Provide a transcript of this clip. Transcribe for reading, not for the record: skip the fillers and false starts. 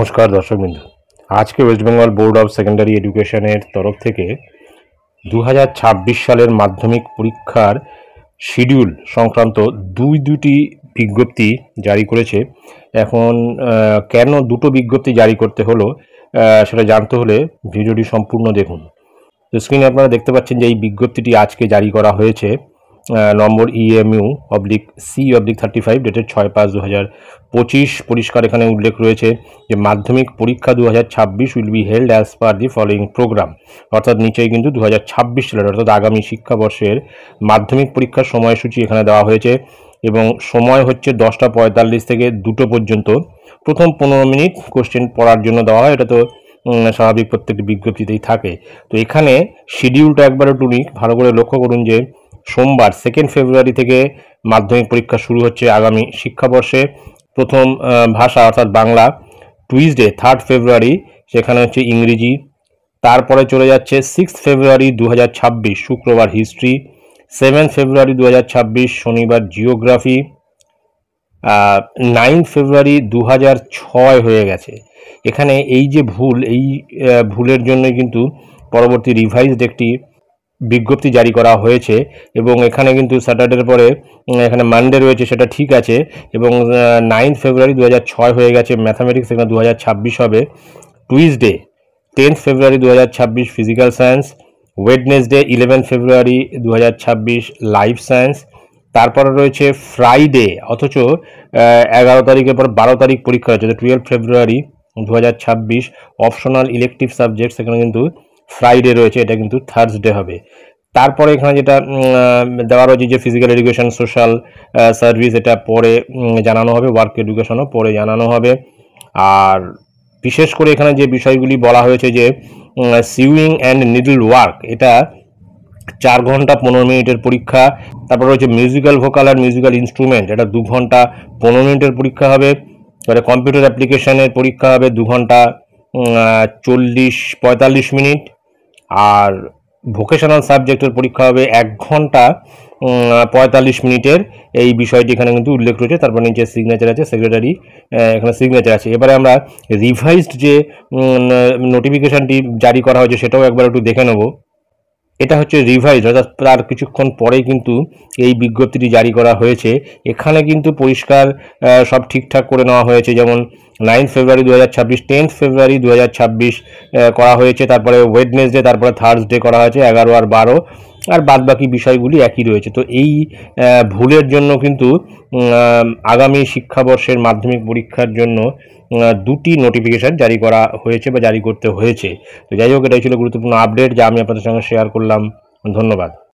नमस्कार दर्शकबिंदु। आज के West Bengal Board of Secondary एडुकेशनेर तरफ थेके 2026 सालेर माध्यमिक परीक्षार शिड्यूल संक्रांत दुटी विज्ञप्ति जारी करेছে। এখন কেন দুটো বিজ্ঞপ্তি জারি করতে হলো সেটা জানতে হলে ভিডিওটি সম্পূর্ণ দেখুন। তো স্ক্রিনে আপনারা দেখতে পাচ্ছেন যে এই বিজ্ঞপ্তিটি আজকে জারি করা হয়েছে নম্বর EMU/C/35 ডেটেড 6/5/2025। পরিষ্কার এখানে উল্লেখ রয়েছে যে মাধ্যমিক পরীক্ষা 2026 will be held as per the following programme. অর্থাৎ নিচেই কিন্তু 2026 সালের অর্থাৎ আগামী শিক্ষাবর্ষের মাধ্যমিক পরীক্ষার সময়সূচি এখানে দেওয়া হয়েছে এবং সময় হচ্ছে 10:45 থেকে 2টো পর্যন্ত। প্রথম 15 মিনিট কোশ্চেন পড়ার জন্য দেওয়া হয়, এটা তো স্বাভাবিক প্রত্যেকটি বিজ্ঞপ্তিতেই থাকে। তো এখানে শিডিউলটা একবার একটু ভালো করে লক্ষ্য করুন যে সোমবার 2 ফেব্রুয়ারি থেকে মাধ্যমিক পরীক্ষা শুরু হচ্ছে আগামী শিক্ষাবর্ষে। প্রথম ভাষা অর্থাৎ বাংলা। টুইসডে 3 ফেব্রুয়ারি সেখানে হচ্ছে ইংরেজি। তারপরে চলে যাচ্ছে 6 ফেব্রুয়ারি 2026 শুক্রবার হিস্ট্রি। 7 ফেব্রুয়ারি 2026 শনিবার জিওগ্রাফি। 9 ফেব্রুয়ারি 2006 হয়ে গেছে। এখানে এই যে ভুল, এই ভুলের জন্যই কিন্তু পরবর্তী রিভাইজড একটি বিজ্ঞপ্তি জারি করা হয়েছে এবং এখানে কিন্তু স্যাটারডের পরে এখানে মানডে রয়েছে, সেটা ঠিক আছে এবং 9 ফেব্রুয়ারি 2006 হয়ে গেছে। ম্যাথামেটিক্স এখানে 2026 হবে। টুইসডে 10 ফেব্রুয়ারি 2026 ফিজিক্যাল সায়েন্স। ওয়েডনেসডে 11 ফেব্রুয়ারি 2026 লাইফ সায়েন্স। তারপরে রয়েছে ফ্রাইডে, অথচ 11 তারিখের পর 12 তারিখ পরীক্ষা হচ্ছে, 12 ফেব্রুয়ারি 2026 অপশনাল ইলেকটিভ সাবজেক্ট, সেখানে কিন্তু ফ্রাইডে রয়েছে, এটা কিন্তু থার্সডে হবে। তারপরে এখানে যেটা দেওয়া রয়েছে যে ফিজিক্যাল এডুকেশন, সোশ্যাল সার্ভিস, এটা পরে জানানো হবে। ওয়ার্ক এডুকেশনও পরে জানানো হবে। আর বিশেষ করে এখানে যে বিষয়গুলি বলা হয়েছে যে সিউইং অ্যান্ড নিডল ওয়ার্ক, এটা 4 ঘন্টা 15 মিনিটের পরীক্ষা। তারপর রয়েছে মিউজিক্যাল ভোকাল আর মিউজিক্যাল ইনস্ট্রুমেন্ট, এটা 2 ঘন্টা 15 মিনিটের পরীক্ষা হবে। তারপরে কম্পিউটার অ্যাপ্লিকেশনের পরীক্ষা হবে 2 ঘন্টা 45 মিনিট। আর ভোকেশনাল সাবজেক্টের পরীক্ষা হবে 1 ঘন্টা 45 মিনিটের। এই বিষয়টি এখানে কিন্তু উল্লেখ রয়েছে। তারপর নিচে সিগনেচার আছে, সেক্রেটারি এখানে সিগনেচার আছে। এবারে আমরা রিভাইজড যে নোটিফিকেশানটি জারি করা হয়েছে সেটাও একবার একটু দেখে নেব। এটা হচ্ছে রিভাইজ, অর্থাৎ তার কিছুক্ষণ পরেই কিন্তু এই বিজ্ঞপ্তিটি জারি করা হয়েছে। এখানে কিন্তু পরিষ্কার সব ঠিকঠাক করে নেওয়া হয়েছে, যেমন 9 ফেব্রুয়ারি 2026, 10 ফেব্রুয়ারি 2026 করা হয়েছে। তারপরে ওয়েডনেসডে, তারপরে থার্সডে করা হয়েছে 11 আর 12, আর বাদবাকি বিষয়গুলি একই রয়েছে। তো এই ভুলের জন্য কিন্তু আগামী শিক্ষাবর্ষের মাধ্যমিক পরীক্ষার জন্য 2টি নোটিফিকেশান জারি করা হয়েছে বা জারি করতে হয়েছে। তো যাই হোক, এটাই ছিল গুরুত্বপূর্ণ আপডেট যা আমি আপনাদের সঙ্গে শেয়ার করলাম। ধন্যবাদ।